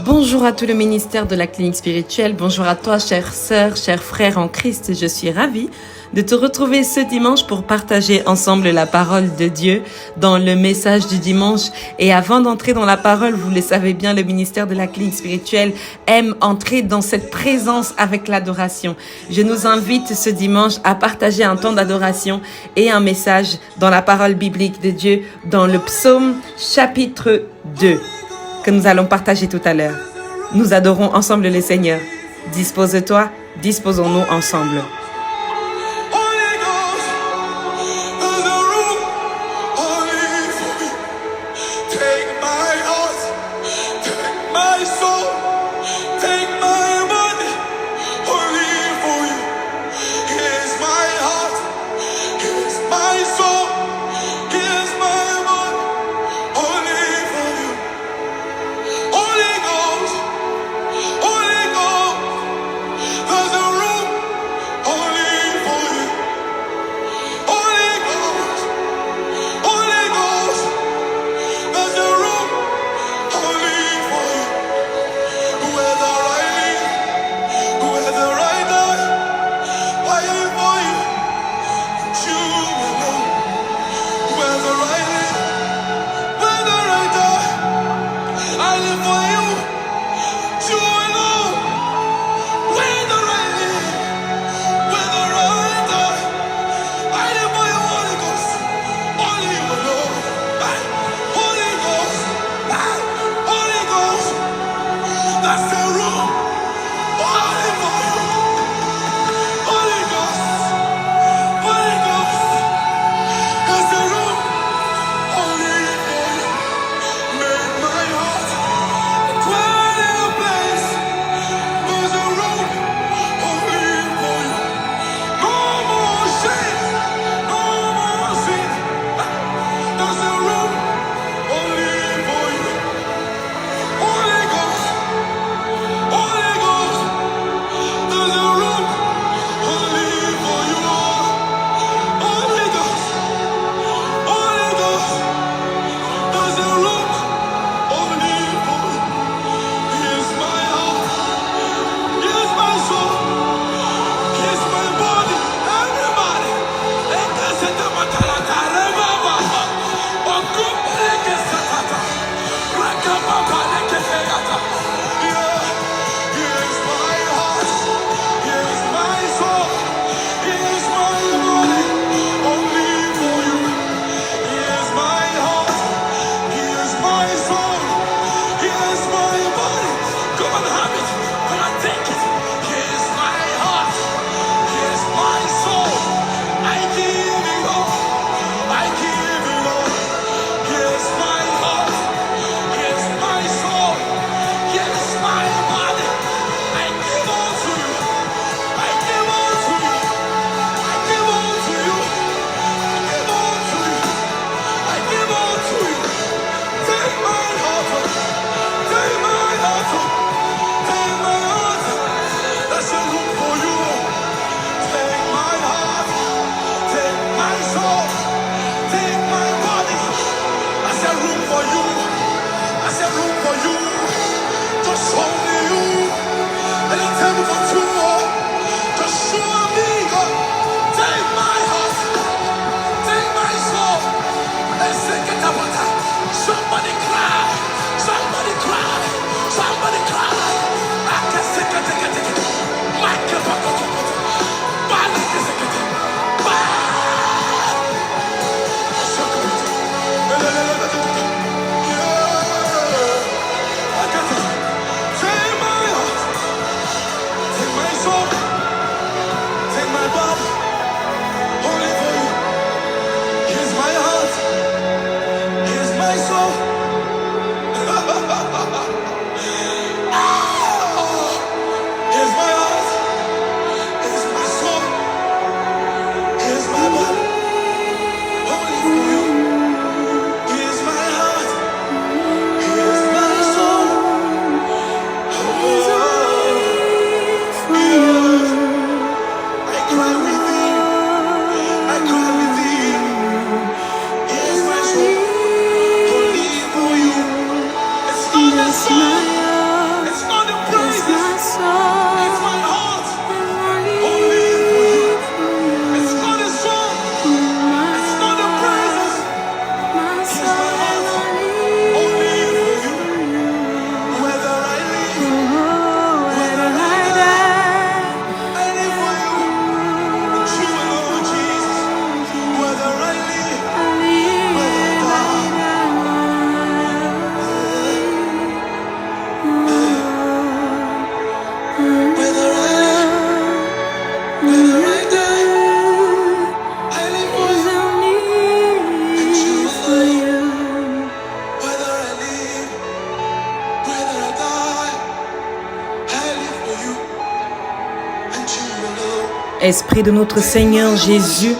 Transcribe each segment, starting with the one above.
Bonjour à tout le ministère de la clinique spirituelle. Bonjour à toi, chère sœur, chers frères en Christ. Je suis ravie de te retrouver ce dimanche pour partager ensemble la parole de Dieu dans le message du dimanche. Et avant d'entrer dans la parole, vous le savez bien, le ministère de la clinique spirituelle aime entrer dans cette présence avec l'adoration. Je nous invite ce dimanche à partager un temps d'adoration et un message dans la parole biblique de Dieu dans le psaume chapitre 2. Que nous allons partager tout à l'heure. Nous adorons ensemble le Seigneur. Dispose-toi, disposons-nous ensemble. Esprit de notre Seigneur Jésus,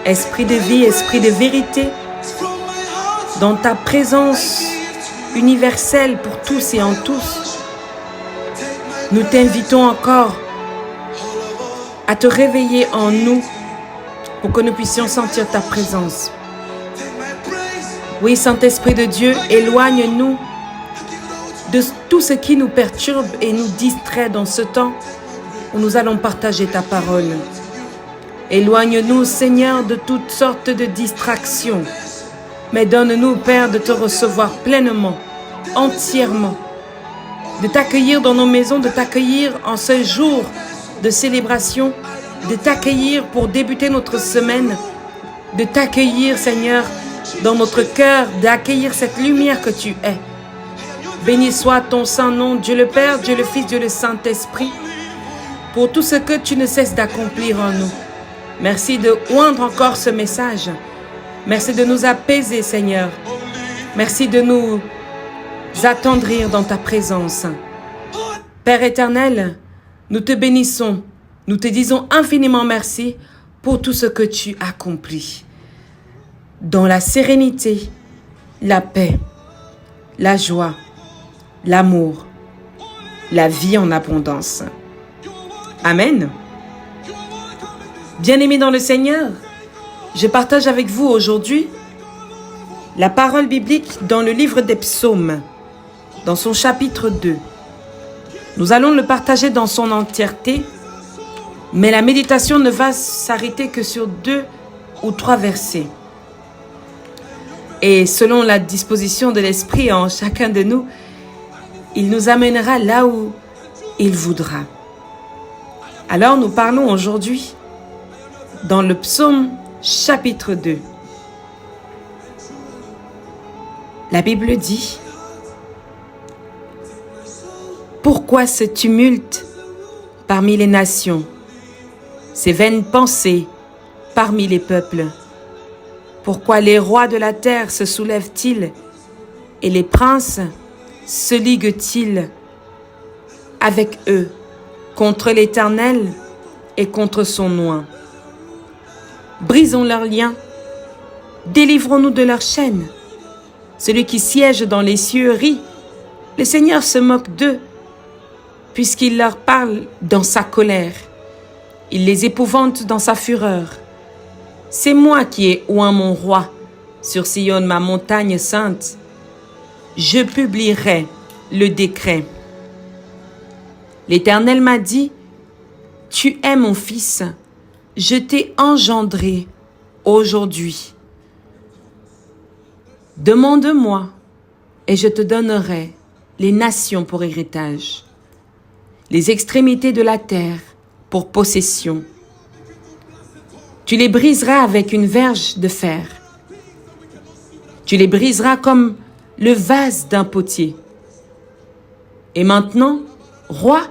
Esprit de vie, Esprit de vérité, dans ta présence universelle pour tous et en tous, nous t'invitons encore à te réveiller en nous pour que nous puissions sentir ta présence. Oui, Saint-Esprit de Dieu, éloigne-nous de tout ce qui nous perturbe et nous distrait dans ce temps où nous allons partager ta parole. Éloigne-nous, Seigneur, de toutes sortes de distractions. Mais donne-nous, Père, de te recevoir pleinement, entièrement, de t'accueillir dans nos maisons, de t'accueillir en ce jour de célébration, de t'accueillir pour débuter notre semaine, de t'accueillir, Seigneur, dans notre cœur, d'accueillir cette lumière que tu es. Béni soit ton saint nom, Dieu le Père, Dieu le Fils, Dieu le Saint-Esprit, pour tout ce que tu ne cesses d'accomplir en nous. Merci de oindre encore ce message. Merci de nous apaiser, Seigneur. Merci de nous attendrir dans ta présence. Père éternel, nous te bénissons. Nous te disons infiniment merci pour tout ce que tu accomplis. Dans la sérénité, la paix, la joie, l'amour, la vie en abondance. Amen. Bien-aimés dans le Seigneur, je partage avec vous aujourd'hui la parole biblique dans le livre des Psaumes, dans son chapitre 2. Nous allons le partager dans son entièreté, mais la méditation ne va s'arrêter que sur 2 ou 3 versets. Et selon la disposition de l'Esprit en chacun de nous, il nous amènera là où il voudra. Alors nous parlons aujourd'hui dans le psaume chapitre 2. La Bible dit: pourquoi ce tumulte parmi les nations, ces vaines pensées parmi les peuples? Pourquoi les rois de la terre se soulèvent-ils et les princes se liguent-ils avec eux contre l'Éternel et contre son oint? Brisons leurs liens, délivrons-nous de leurs chaînes. Celui qui siège dans les cieux rit, le Seigneur se moque d'eux, puisqu'il leur parle dans sa colère. Il les épouvante dans sa fureur. C'est moi qui ai oint mon roi sur Sion, ma montagne sainte. Je publierai le décret. L'Éternel m'a dit: tu es mon fils, je t'ai engendré aujourd'hui. Demande-moi et je te donnerai les nations pour héritage, les extrémités de la terre pour possession. Tu les briseras avec une verge de fer. Tu les briseras comme le vase d'un potier. Et maintenant, roi,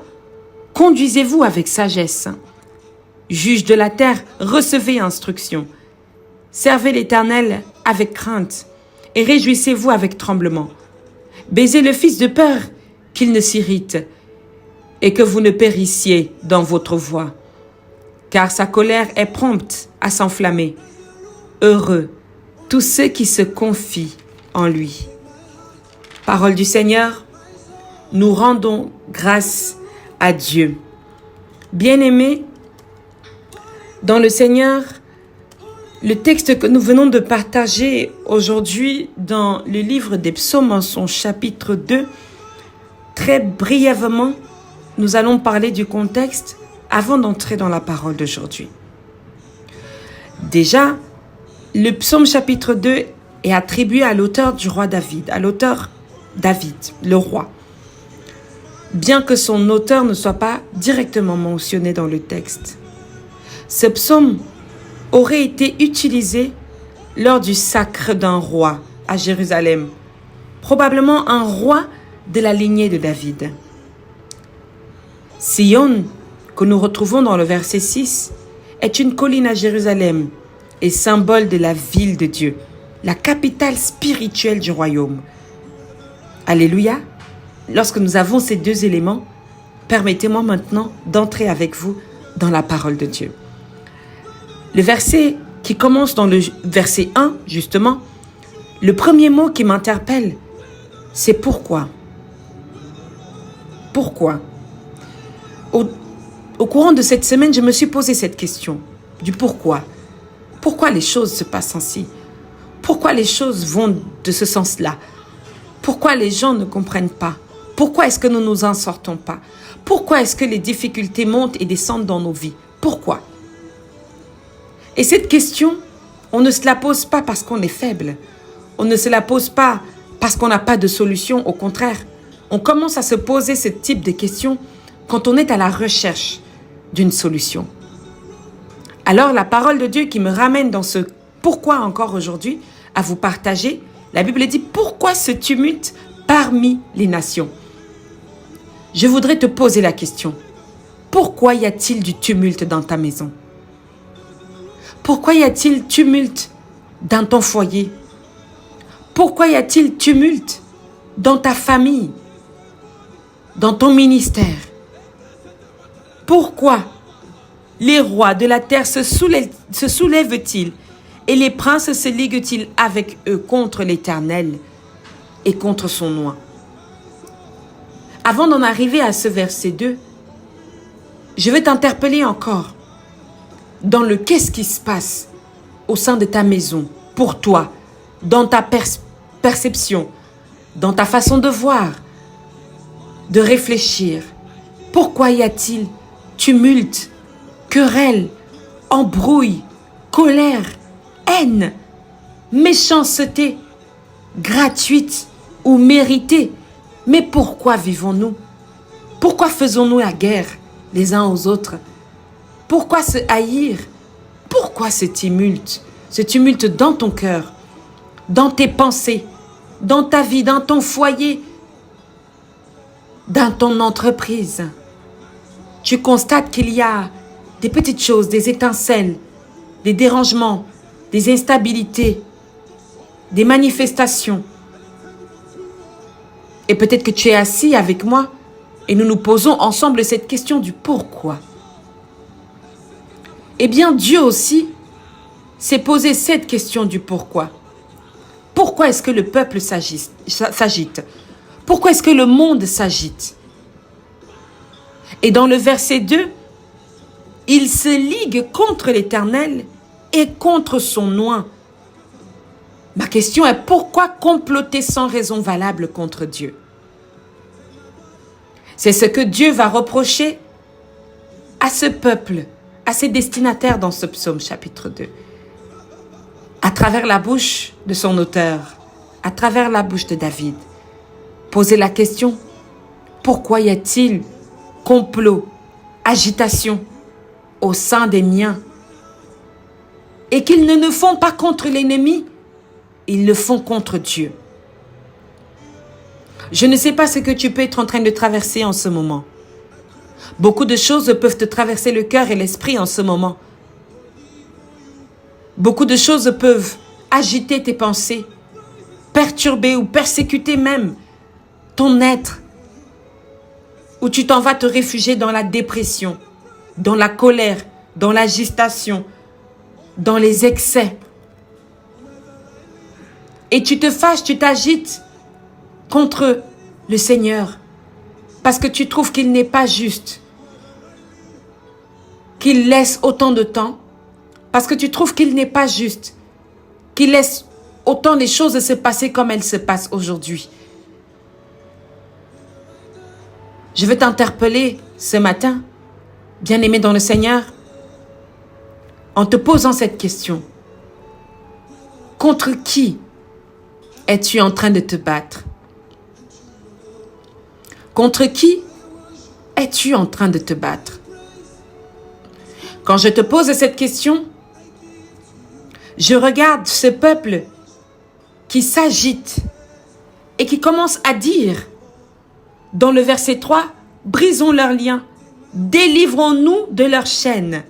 conduisez-vous avec sagesse. Juge de la terre, recevez instruction. Servez l'Éternel avec crainte et réjouissez-vous avec tremblement. Baisez le fils de peur qu'il ne s'irrite et que vous ne périssiez dans votre voie. Car sa colère est prompte à s'enflammer. Heureux tous ceux qui se confient en lui. Parole du Seigneur, nous rendons grâce à Dieu. Bien-aimés, dans le Seigneur, le texte que nous venons de partager aujourd'hui dans le livre des Psaumes en son chapitre 2, très brièvement, nous allons parler du contexte avant d'entrer dans la parole d'aujourd'hui. Déjà, le psaume chapitre 2 est attribué à l'auteur du roi David, à l'auteur David, le roi. Bien que son auteur ne soit pas directement mentionné dans le texte. Ce psaume aurait été utilisé lors du sacre d'un roi à Jérusalem, probablement un roi de la lignée de David. Sion, que nous retrouvons dans le verset 6, est une colline à Jérusalem et symbole de la ville de Dieu, la capitale spirituelle du royaume. Alléluia! Lorsque nous avons ces deux éléments, permettez-moi maintenant d'entrer avec vous dans la parole de Dieu. Le verset qui commence dans le verset 1, justement, le premier mot qui m'interpelle, c'est pourquoi. Pourquoi? Au courant de cette semaine, je me suis posé cette question du pourquoi. Pourquoi les choses se passent ainsi? Pourquoi les choses vont de ce sens-là? Pourquoi les gens ne comprennent pas? Pourquoi est-ce que nous ne nous en sortons pas? Pourquoi est-ce que les difficultés montent et descendent dans nos vies? Pourquoi? Et cette question, on ne se la pose pas parce qu'on est faible. On ne se la pose pas parce qu'on n'a pas de solution. Au contraire, on commence à se poser ce type de questions quand on est à la recherche d'une solution. Alors, la parole de Dieu qui me ramène dans ce pourquoi encore aujourd'hui à vous partager, la Bible dit pourquoi ce tumulte parmi les nations? Je voudrais te poser la question. Pourquoi y a-t-il du tumulte dans ta maison? Pourquoi y a-t-il tumulte dans ton foyer? Pourquoi y a-t-il tumulte dans ta famille, dans ton ministère? Pourquoi les rois de la terre se soulèvent-ils et les princes se liguent-ils avec eux contre l'Éternel et contre son nom? Avant d'en arriver à ce verset 2, je vais t'interpeller encore dans le qu'est-ce qui se passe au sein de ta maison, pour toi, dans ta perception, dans ta façon de voir, de réfléchir. Pourquoi y a-t-il tumulte, querelle, embrouille, colère, haine, méchanceté, gratuite ou méritée? Mais pourquoi vivons-nous? Pourquoi faisons-nous la guerre les uns aux autres? Pourquoi se haïr? Pourquoi ce tumulte? Ce tumulte dans ton cœur, dans tes pensées, dans ta vie, dans ton foyer, dans ton entreprise. Tu constates qu'il y a des petites choses, des étincelles, des dérangements, des instabilités, des manifestations. Et peut-être que tu es assis avec moi et nous nous posons ensemble cette question du pourquoi. Eh bien, Dieu aussi s'est posé cette question du pourquoi. Pourquoi est-ce que le peuple s'agite? Pourquoi est-ce que le monde s'agite? Et dans le verset 2, il se ligue contre l'Éternel et contre son oint. Ma question est pourquoi comploter sans raison valable contre Dieu? C'est ce que Dieu va reprocher à ce peuple, à ses destinataires dans ce psaume chapitre 2. À travers la bouche de son auteur, à travers la bouche de David. Poser la question, pourquoi y a-t-il complot, agitation au sein des miens? Et qu'ils ne le font pas contre l'ennemi, ils le font contre Dieu. Je ne sais pas ce que tu peux être en train de traverser en ce moment. Beaucoup de choses peuvent te traverser le cœur et l'esprit en ce moment. Beaucoup de choses peuvent agiter tes pensées, perturber ou persécuter même ton être, où tu t'en vas te réfugier dans la dépression, dans la colère, dans l'agitation, dans les excès. Et tu te fâches, tu t'agites contre le Seigneur parce que tu trouves qu'il n'est pas juste, qu'il laisse autant de temps, parce que tu trouves qu'il n'est pas juste, qu'il laisse autant les choses se passer comme elles se passent aujourd'hui. Je veux t'interpeller ce matin, bien-aimé dans le Seigneur, en te posant cette question. Contre qui es-tu en train de te battre? Contre qui es-tu en train de te battre? Quand je te pose cette question, je regarde ce peuple qui s'agite et qui commence à dire dans le verset 3, « Brisons leurs liens, délivrons-nous de leurs chaînes. »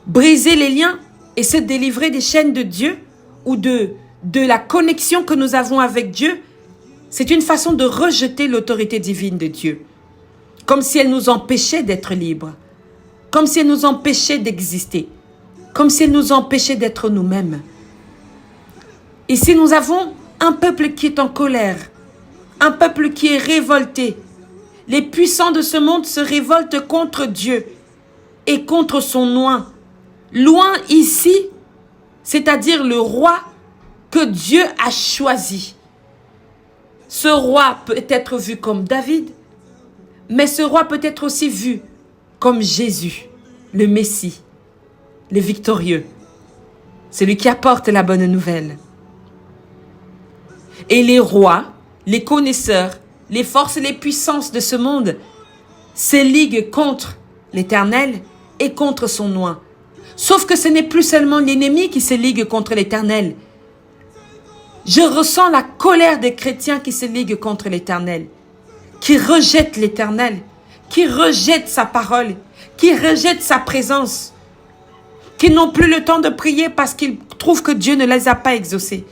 Briser les liens et se délivrer des chaînes de Dieu ou de la connexion que nous avons avec Dieu, c'est une façon de rejeter l'autorité divine de Dieu. comme si elle nous empêchait d'être libres, comme si elle nous empêchait d'exister, comme si elle nous empêchait d'être nous-mêmes. Ici, nous avons un peuple qui est en colère, un peuple qui est révolté. Les puissants de ce monde se révoltent contre Dieu et contre son loin. Loin ici, c'est-à-dire le roi que Dieu a choisi. Ce roi peut être vu comme David, mais ce roi peut être aussi vu comme Jésus, le Messie, le victorieux, celui qui apporte la bonne nouvelle. Et les rois, les connaisseurs, les forces et les puissances de ce monde se liguent contre l'Éternel et contre son nom. Sauf que ce n'est plus seulement l'ennemi qui se ligue contre l'Éternel. Je ressens la colère des chrétiens qui se liguent contre l'Éternel, qui rejettent l'Éternel, qui rejettent sa parole, qui rejettent sa présence, qui n'ont plus le temps de prier parce qu'ils trouvent que Dieu ne les a pas exaucés,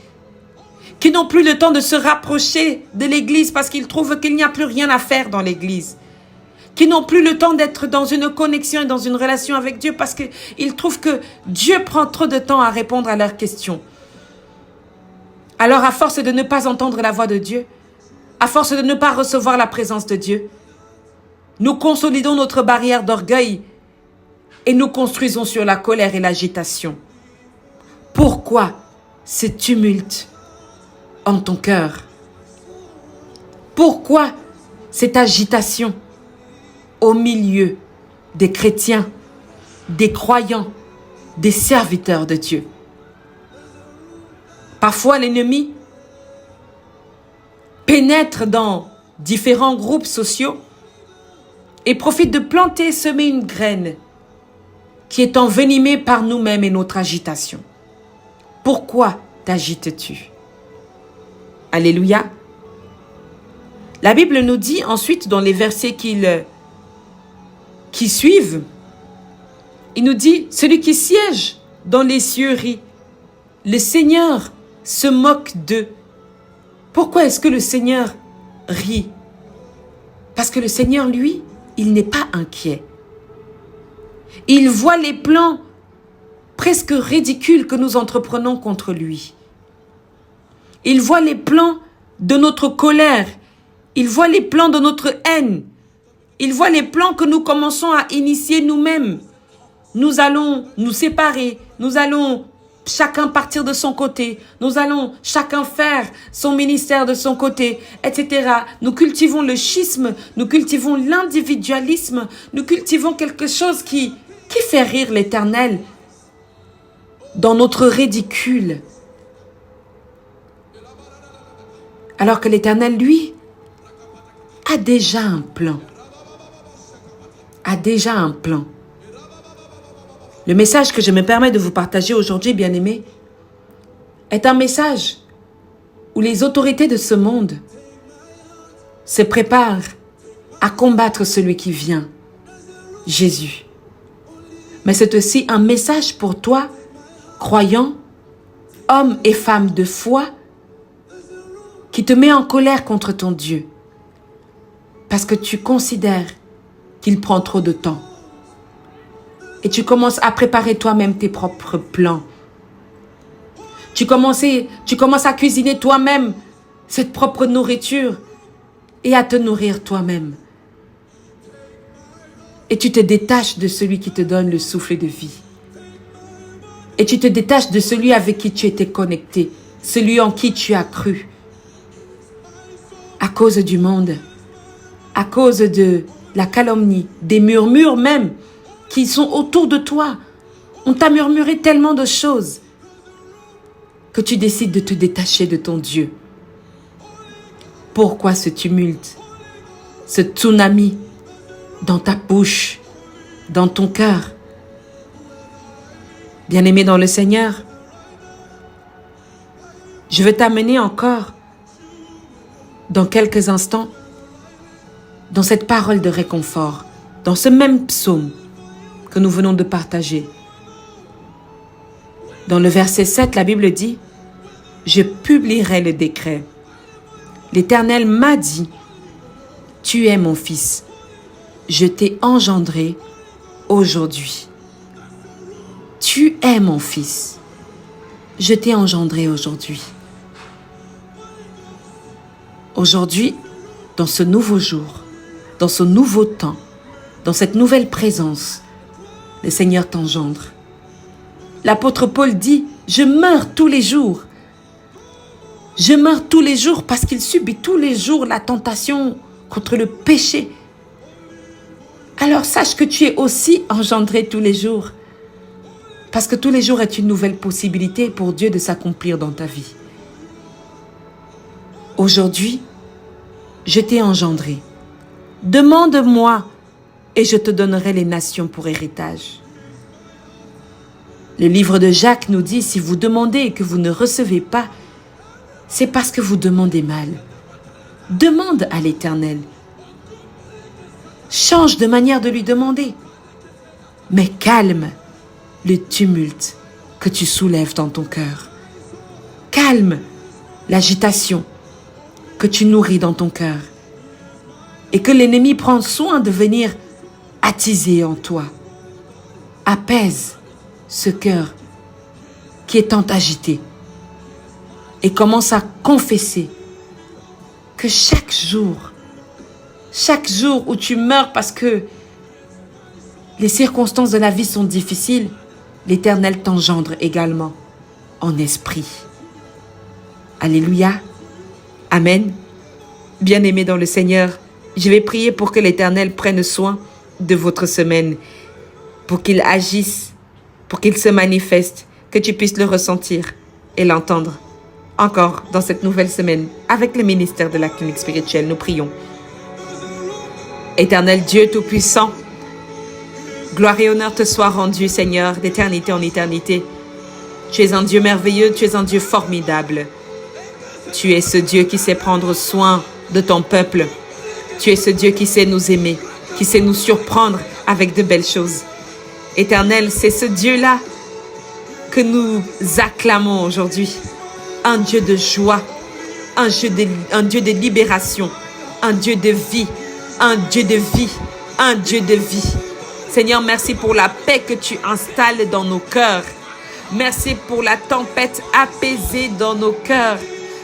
qui n'ont plus le temps de se rapprocher de l'église parce qu'ils trouvent qu'il n'y a plus rien à faire dans l'église, qui n'ont plus le temps d'être dans une connexion et dans une relation avec Dieu parce qu'ils trouvent que Dieu prend trop de temps à répondre à leurs questions. Alors, à force de ne pas entendre la voix de Dieu, à force de ne pas recevoir la présence de Dieu, nous consolidons notre barrière d'orgueil et nous construisons sur la colère et l'agitation. Pourquoi ce tumulte en ton cœur? Pourquoi cette agitation au milieu des chrétiens, des croyants, des serviteurs de Dieu? Parfois, l'ennemi pénètre dans différents groupes sociaux et profite de planter et semer une graine qui est envenimée par nous-mêmes et notre agitation. Pourquoi t'agites-tu? Alléluia. La Bible nous dit ensuite dans les versets qui suivent, il nous dit, celui qui siège dans les cieux rit, le Seigneur se moque d'eux. Pourquoi est-ce que le Seigneur rit? Parce que le Seigneur, lui, il n'est pas inquiet. Il voit les plans presque ridicules que nous entreprenons contre lui. Il voit les plans de notre colère. Il voit les plans de notre haine. Il voit les plans que nous commençons à initier nous-mêmes. Nous allons nous séparer. Nous allons chacun partir de son côté. Nous allons chacun faire son ministère de son côté, etc. Nous cultivons le schisme. Nous cultivons l'individualisme. Nous cultivons quelque chose qui fait rire l'Éternel dans notre ridicule. Alors que l'Éternel, lui, a déjà un plan. A déjà un plan. Le message que je me permets de vous partager aujourd'hui, bien-aimés, est un message où les autorités de ce monde se préparent à combattre celui qui vient, Jésus. Mais c'est aussi un message pour toi, croyant, homme et femme de foi, qui te met en colère contre ton Dieu, parce que tu considères qu'il prend trop de temps. Et tu commences à préparer toi-même tes propres plans. Tu commences à cuisiner toi-même cette propre nourriture et à te nourrir toi-même. Et tu te détaches de celui qui te donne le souffle de vie. Et tu te détaches de celui avec qui tu étais connecté, celui en qui tu as cru. À cause du monde, à cause de la calomnie, des murmures même qui sont autour de toi. On t'a murmuré tellement de choses que tu décides de te détacher de ton Dieu. Pourquoi ce tumulte, ce tsunami dans ta bouche, dans ton cœur? Bien-aimé dans le Seigneur, je veux t'amener encore dans quelques instants dans cette parole de réconfort, dans ce même psaume que nous venons de partager. Dans le verset 7, la Bible dit « Je publierai le décret. L'Éternel m'a dit « Tu es mon fils. je t'ai engendré aujourd'hui. Tu es mon fils. Je t'ai engendré aujourd'hui. Aujourd'hui, dans ce nouveau jour, dans ce nouveau temps, dans cette nouvelle présence, le Seigneur t'engendre. L'apôtre Paul dit, je meurs tous les jours. Je meurs tous les jours parce qu'il subit tous les jours la tentation contre le péché. Alors sache que tu es aussi engendré tous les jours. Parce que tous les jours est une nouvelle possibilité pour Dieu de s'accomplir dans ta vie. Aujourd'hui, je t'ai engendré. Demande-moi et je te donnerai les nations pour héritage. Le livre de Jacques nous dit, si vous demandez et que vous ne recevez pas, c'est parce que vous demandez mal. Demande à l'Éternel. Change de manière de lui demander. Mais calme le tumulte que tu soulèves dans ton cœur. Calme l'agitation que tu nourris dans ton cœur. Et que l'ennemi prend soin de venir attiser en toi. Apaise ce cœur qui est tant agité. Et commence à confesser que chaque jour où tu meurs parce que les circonstances de la vie sont difficiles, l'Éternel t'engendre également en esprit. Alléluia. Amen. Bien-aimés dans le Seigneur, je vais prier pour que l'Éternel prenne soin de votre semaine, pour qu'il agisse, pour qu'il se manifeste, que tu puisses le ressentir et l'entendre. Encore dans cette nouvelle semaine, avec le ministère de la clinique spirituelle, nous prions. Éternel Dieu Tout-Puissant, gloire et honneur te soient rendus, Seigneur, d'éternité en éternité. Tu es un Dieu merveilleux, tu es un Dieu formidable. Tu es ce Dieu qui sait prendre soin de ton peuple. Tu es ce Dieu qui sait nous aimer, qui sait nous surprendre avec de belles choses. Éternel, c'est ce Dieu-là que nous acclamons aujourd'hui. Un Dieu de joie, un Dieu de libération, un Dieu de vie, un Dieu de vie, un Dieu de vie. Seigneur, merci pour la paix que tu installes dans nos cœurs. Merci pour la tempête apaisée dans nos cœurs.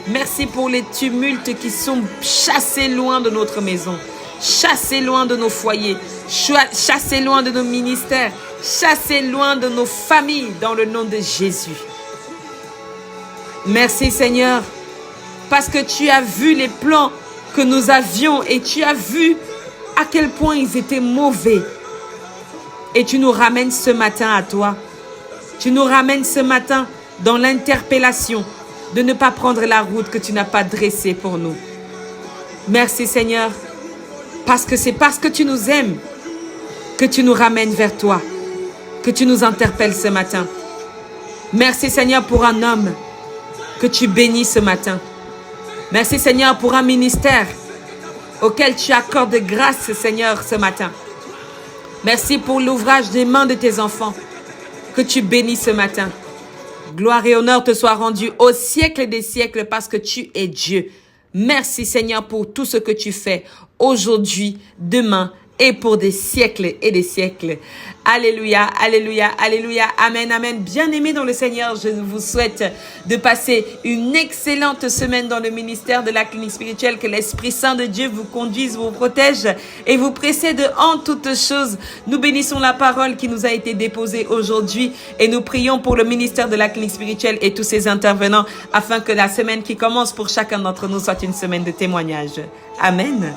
Merci pour les tumultes qui sont chassés loin de notre maison, chassés loin de nos foyers, chassés loin de nos ministères, chassés loin de nos familles dans le nom de Jésus. Merci Seigneur, parce que tu as vu les plans que nous avions et tu as vu à quel point ils étaient mauvais. Et tu nous ramènes ce matin à toi. Tu nous ramènes ce matin dans l'interpellation de ne pas prendre la route que tu n'as pas dressée pour nous. Merci Seigneur, parce que c'est parce que tu nous aimes que tu nous ramènes vers toi, que tu nous interpelles ce matin. Merci Seigneur pour un homme que tu bénis ce matin. Merci Seigneur pour un ministère auquel tu accordes grâce Seigneur ce matin. Merci pour l'ouvrage des mains de tes enfants que tu bénis ce matin. Gloire et honneur te soient rendus au siècle des siècles parce que tu es Dieu. Merci Seigneur pour tout ce que tu fais aujourd'hui, demain et pour des siècles et des siècles. Alléluia, alléluia, alléluia, amen, amen. Bien-aimés dans le Seigneur, je vous souhaite de passer une excellente semaine dans le ministère de la clinique spirituelle. Que l'Esprit Saint de Dieu vous conduise, vous protège et vous précède en toutes choses. Nous bénissons la parole qui nous a été déposée aujourd'hui et nous prions pour le ministère de la clinique spirituelle et tous ses intervenants afin que la semaine qui commence pour chacun d'entre nous soit une semaine de témoignage. Amen.